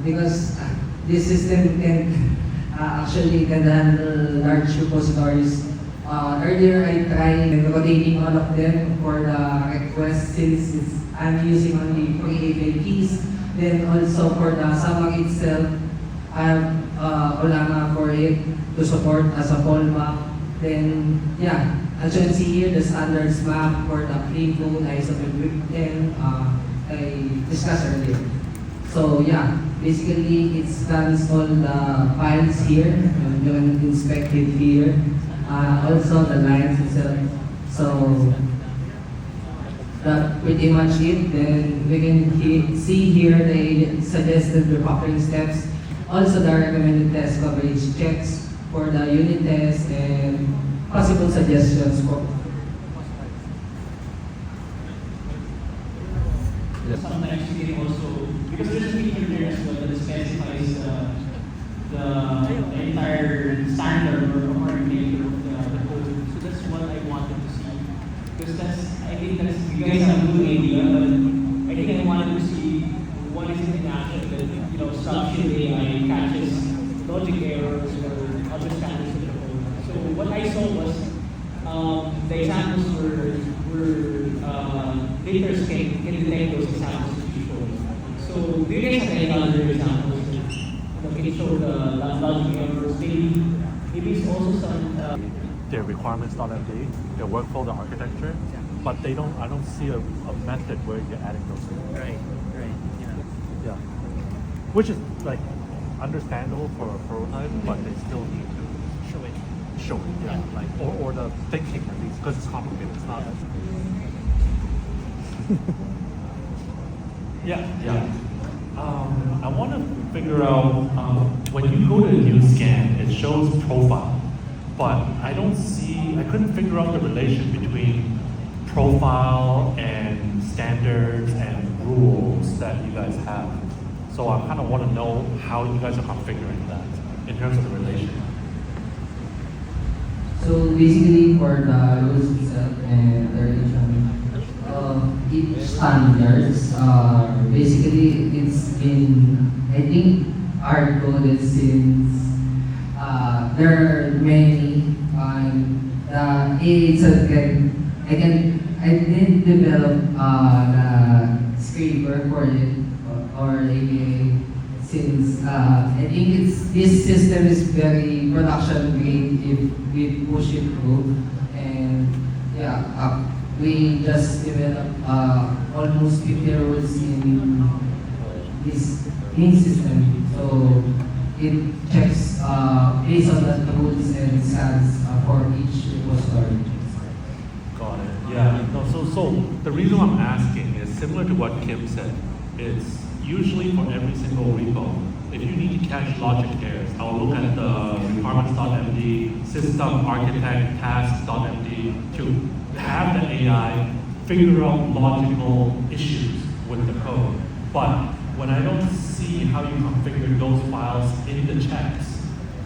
because this system can actually can handle large repositories. Earlier I tried rotating all of them for the request since I'm using only pre-API keys. Then also for the summary itself, I have Olama for it to support as a fallback. Then yeah, as you can see here, the standards map for the clean code ISO 510 I discussed earlier. So yeah, basically it scans all the files here, and you can inspect it here. Also the lines itself. So that's pretty much it. Then we can see here the suggested refactoring steps. Also the recommended test coverage checks for the unit test and possible suggestions po.
Sometimes you can also, because there's a feature there as well that specifies the entire standard or architecture of the code. So that's what I wanted to see. Because I think you guys have a good idea, but I think I wanted to see what is it in action that, structured AI catches logic errors or other standards of the code. So what I saw was the examples were printers can detect those examples to be shown. So do you guys have any other examples that can show the logic errors? Maybe it's also some
their requirements.md, their workflow, their architecture, but I don't see a method where you're adding those things.
Right,
Yeah. Which is like understandable for a prototype, but they still need to show it, yeah. Like or the thinking at least, because it's complicated. It's not. Yeah. I want to figure out when you go to a new scan, it shows profile, but I couldn't figure out the relation between profile and standards and rules that you guys have. So I kind of want to know how you guys are configuring that in terms of the relation.
So basically for the rules itself and the relation, each standards, basically it's been, I think, hard-coded since there are many, I didn't develop the scraper for it or API since I think this system is very production grade if we push it through, and yeah, we just developed almost 50 rules in this main system, so it checks based on the rules and scans for each repository.
Got it. Yeah. No, so the reason I'm asking is similar to what Kim said. It's usually for every single repo. If you need to catch logic errors, I'll look at the requirements.md, system architect tasks.md to have the AI figure out logical issues with the code. But when I don't see how you configure those files in the checks,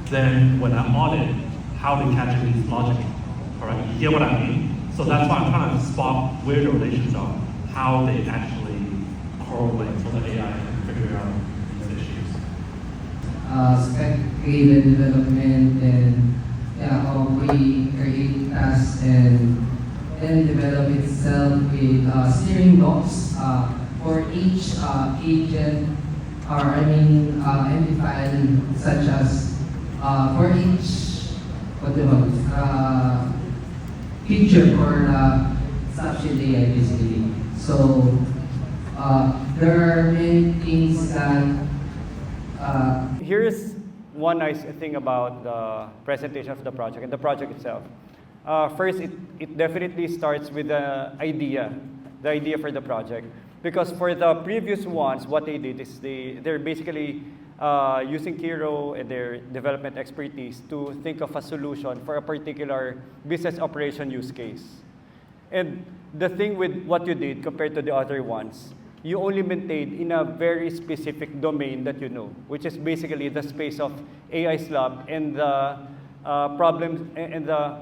then when I audit how they catch these logic, correct? You get what I mean? So that's why I'm trying to spot where the relations are, how they actually correlate so the AI can figure out these issues.
Spec-driven development, and how we create tasks and then develop itself with steering docs for each agent, or MD file, such as for each feature for the Snapshot AI basically. So there are many things that
Here's one nice thing about the presentation of the project and the project itself. First, it definitely starts with the idea for the project. Because for the previous ones, what they did is they're basically using Kiro and their development expertise to think of a solution for a particular business operation use case. And the thing with what you did compared to the other ones, you only maintained in a very specific domain that you know, which is basically the space of AI slab and the problems and the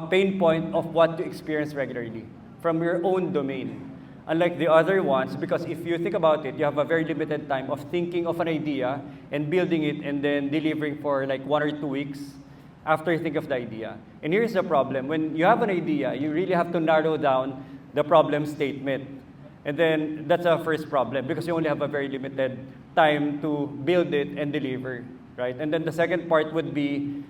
pain point of what you experience regularly from your own domain. Unlike the other ones, because if you think about it, you have a very limited time of thinking of an idea and building it and then delivering for like 1 or 2 weeks after you think of the idea. And here's the problem. When you have an idea, you really have to narrow down the problem statement. And then that's our first problem because you only have a very limited time to build it and deliver, right? And then the second part would be,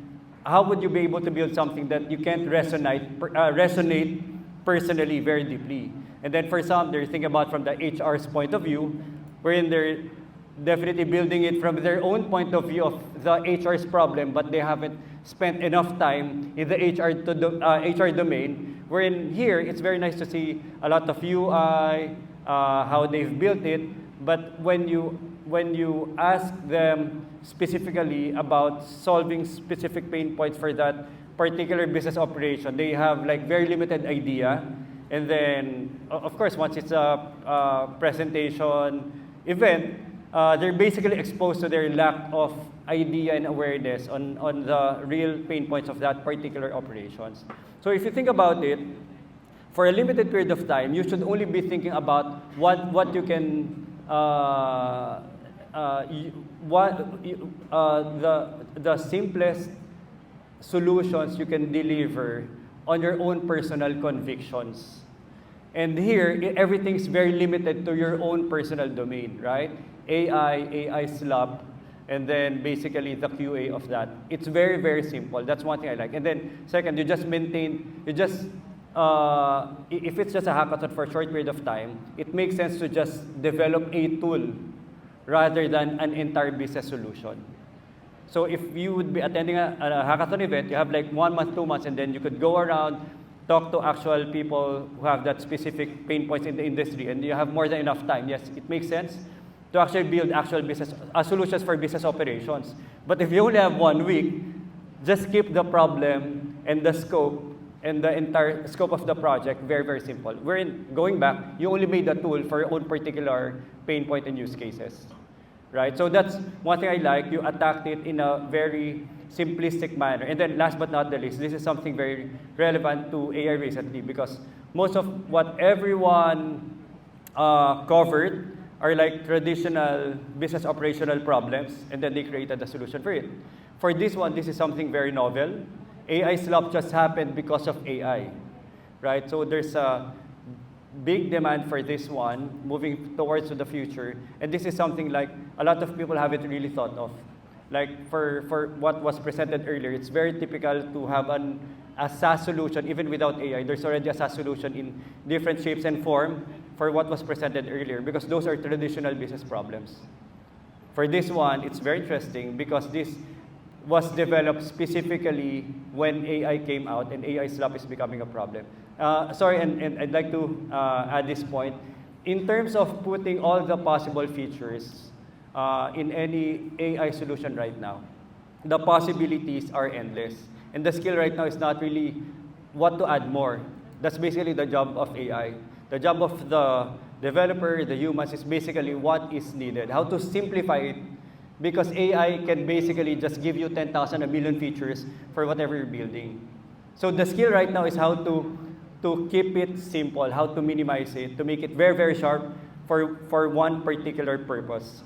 how would you be able to build something that you can't resonate personally very deeply? And then for some, they're thinking about from the HR's point of view, wherein they're definitely building it from their own point of view of the HR's problem, but they haven't spent enough time in the HR domain, wherein here, it's very nice to see a lot of UI, how they've built it, but when you ask them specifically about solving specific pain points for that particular business operation, they have like very limited idea. And then, of course, once it's a presentation event, they're basically exposed to their lack of idea and awareness on the real pain points of that particular operations. So if you think about it, for a limited period of time, you should only be thinking about what you can, the simplest solutions you can deliver on your own personal convictions. And here, everything's very limited to your own personal domain, right? AI slab, and then basically the QA of that. It's very, very simple. That's one thing I like. And then second, if it's just a hackathon for a short period of time, it makes sense to just develop a tool rather than an entire business solution. So if you would be attending a hackathon event, you have like 1 month, 2 months, and then you could go around, talk to actual people who have that specific pain points in the industry, and you have more than enough time. Yes, it makes sense to actually build actual business solutions for business operations. But if you only have 1 week, just keep the problem and the scope and the entire scope of the project very, very simple. Going back, you only made a tool for your own particular pain point and use cases. Right? So that's one thing I like. You attacked it in a very simplistic manner. And then last but not the least, this is something very relevant to AI recently, because most of what everyone covered are like traditional business operational problems, and then they created a solution for it. For this one, this is something very novel. AI slop just happened because of AI, right? So there's a big demand for this one moving towards the future, and this is something like a lot of people haven't really thought of. Like for what was presented earlier, it's very typical to have a SaaS solution even without AI. There's already a SaaS solution in different shapes and form for what was presented earlier, because those are traditional business problems. For this one, it's very interesting because this was developed specifically when AI came out, and AI slop is becoming a problem. Sorry, and I'd like to add this point. In terms of putting all the possible features in any AI solution right now, the possibilities are endless. And the skill right now is not really what to add more. That's basically the job of AI. The job of the developer, the humans, is basically what is needed, how to simplify it, because AI can basically just give you 10,000, a million features for whatever you're building. So the skill right now is how to keep it simple, how to minimize it, to make it very, very sharp for one particular purpose.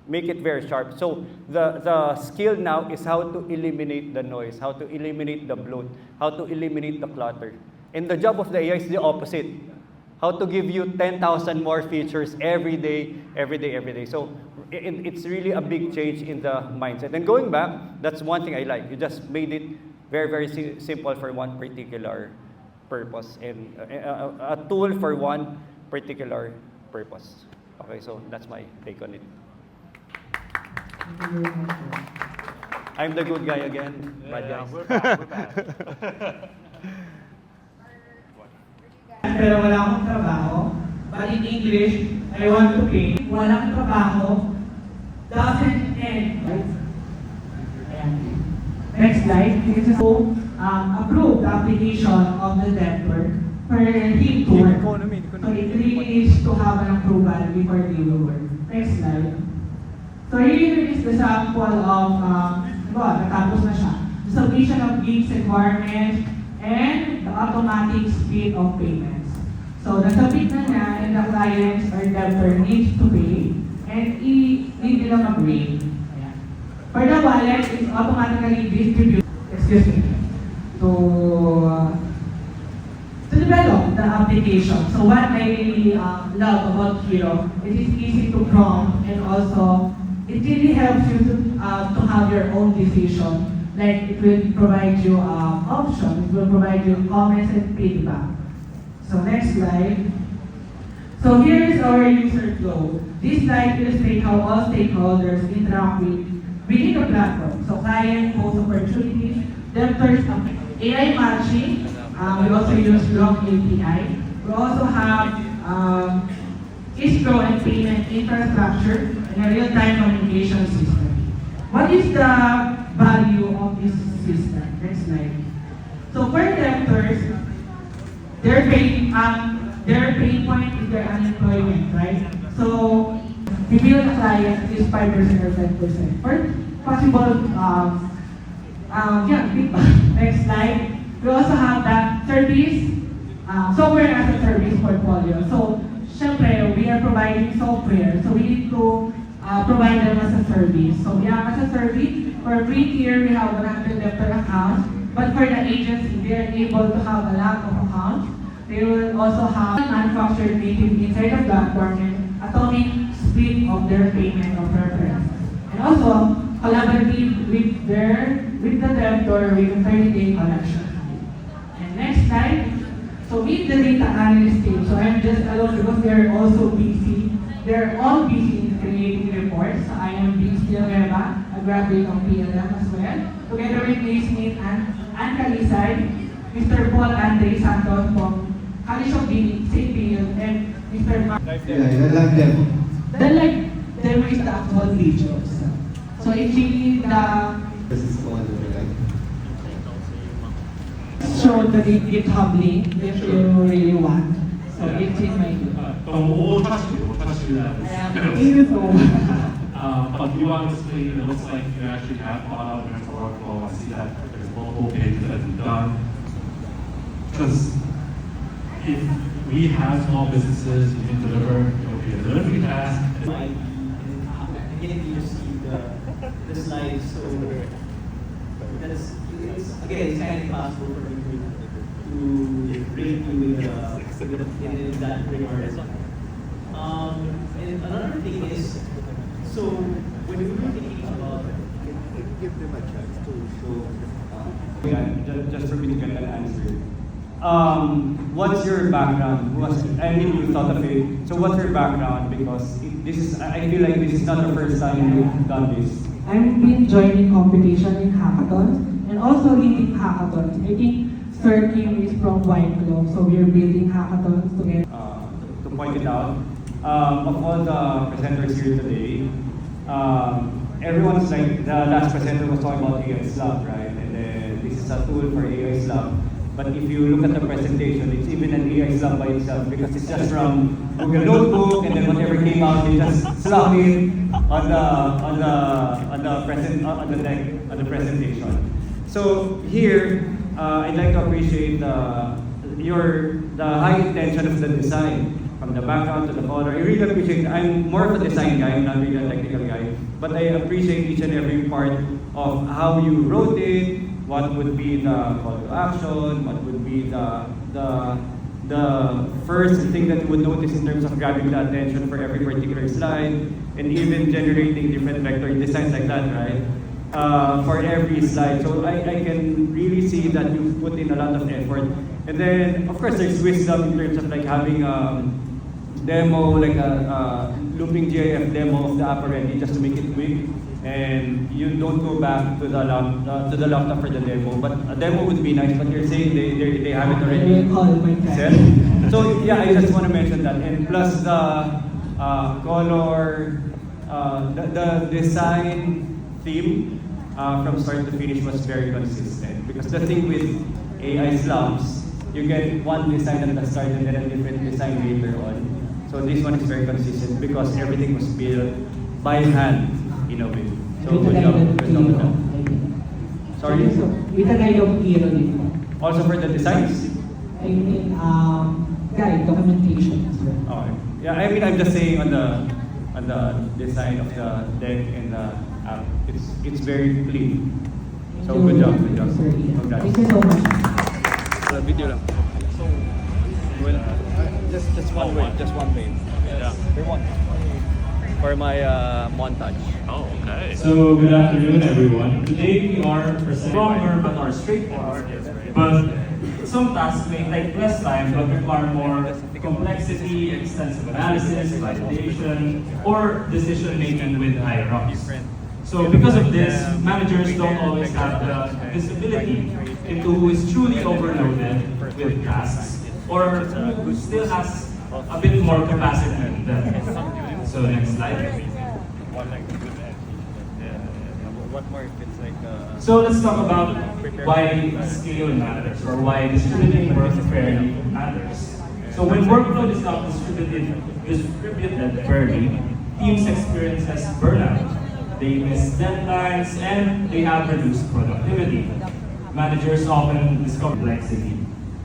Make it very sharp. So the skill now is how to eliminate the noise, how to eliminate the bloat, how to eliminate the clutter. And the job of the AI is the opposite. How to give you 10,000 more features every day, every day, every day. So it's really a big change in the mindset. And going back, that's one thing I like. You just made it very, very simple for one particular purpose, and a tool for one particular purpose. Okay, so that's my take on it. I'm the good guy again. Bad guys.
We're back. Pero wala akong trabaho. But in English, I want to pay. Walang trabaho doesn't end. Right? Next slide. This is to approve the application of the debtor for him to work. So it really needs to have an approval before they will work. Next slide. So here is the sample of, natapos na siya. The submission of gigs requirements and the automatic speed of payments. So nasubmit na niya, and the client or debtor needs to pay, and need nila mag-pay. For the wallet, it's automatically distributed, to develop the application. So what I really love about Hero, it is easy to prompt, and also it really helps you to have your own decision. Like it will provide you options, it will provide you comments and feedback. So next slide. So here is our user flow. This slide illustrates how all stakeholders interact within the platform. So client, post opportunities, debtors, AI matching. We also use Block API. We also have escrow and payment infrastructure and a real-time communication system. What is the value of this system? Next slide.
So for debtors, their pain point is their unemployment, right? So we bill the client is 5% or 10%. For possible feedback. Next slide. We also have that service, software as a service portfolio. So, syempre, we are providing software. So, we need to provide them as a service. So, we have as a service, for free tier, we have 100 debtor accounts. But for the agency, they are able to have a lot of accounts. They will also have manufactured native inside the platform and atomic split of their payment of reference. And also, collaborative with the debtor with a 30-day collection. And next slide. So meet the data analyst team. So I'm just alone because they're also busy. They're all busy in creating reports. So I am Vince Villanueva, a graduate of PLM as well. Together with Ms. Smith and Kalisay, Mr. Paul Andre Santos from Kalisok Bini, same field, and Mr. Mark.
The
live demo is the actual videos. So it's really show the GitHub link if you really want. So it's in my
But you want to explain, it looks like you actually have thought out your workflow. I see that there's multiple pages that you've done. Because if we have small businesses, you can deliver, it will be a delivery task.
I'm getting you to see the slides, so it's kind of impossible for me to rate you in that regard. And another thing is, so when we were thinking about,
give them a chance to show. Just for me to get an answer. What's your background? You thought of it. So what's your background? Because I feel like this is not the first time you've done this.
I've been joining competition in hackathons and also leading hackathons. I think Sir Kim is from White Glove, so we're building hackathons together.
To point it out, of all the presenters here today, everyone's like, the last presenter was talking about AI Slab, right? And then this is a tool for AI Slab. But if you look at the presentation, it's even an AI Slab by itself because it's just from Google Notebook, and then whatever came out, they just slap it on the presentation. So here, I'd like to appreciate the high intention of the design. From the background to the color, I really appreciate. I'm more of a design guy, I'm not really a technical guy, but I appreciate each and every part of how you wrote it. What would be the call to action? What would be the first thing that you would notice in terms of grabbing the attention for every particular slide, and even generating different vector designs like that, right? For every slide. So I can really see that you've put in a lot of effort. And then, of course, there's wisdom in terms of like having demo, like a looping GIF demo of the app already, just to make it quick. And you don't go back to the laptop for the demo. But a demo would be nice, but you're saying they have it already set. So yeah, I just want to mention that. And plus the color, the design theme from start to finish was very consistent. Because the thing with AI slabs, you get one design at the start and then a different design later on. So this one is very consistent because everything was built by hand in a way. So good job. Good job with that. Sorry?
With a guide of Kiro dito.
Also for the designs?
I mean, guide, documentation as well.
Okay. Yeah, I mean, I'm just saying on the design of the deck and the app, it's very clean. So good job, good job. Congrats.
Thank you so much.
Video lang. Well, just one way, just one way. Yeah. For my montage.
Oh, okay. So good afternoon, everyone. Today we are presenting stronger but are straightforward. But some tasks may take less time but require more complexity, extensive analysis, validation, or decision making with hierarchies. So because of this, managers don't always have the visibility into who is truly overloaded with tasks or who still has a bit more capacity than them. So next slide.
what more if it's like
So let's talk about why scale matters or why distributing work fairly matters. So when workload is not distributed fairly, teams experience burnout. They miss deadlines and they have reduced productivity. Managers often discover complexity.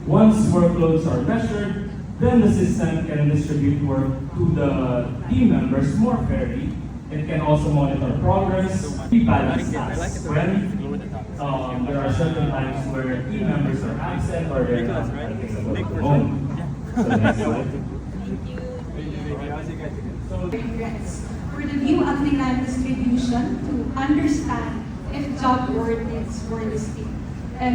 Once workloads are measured, then the system can distribute work to the team members more fairly. It can also monitor progress, rebalance tasks when there are certain times where team members are absent or they're not available at home. So next slide.
Regrets for the view of the land distribution to understand if job worth is for this team. And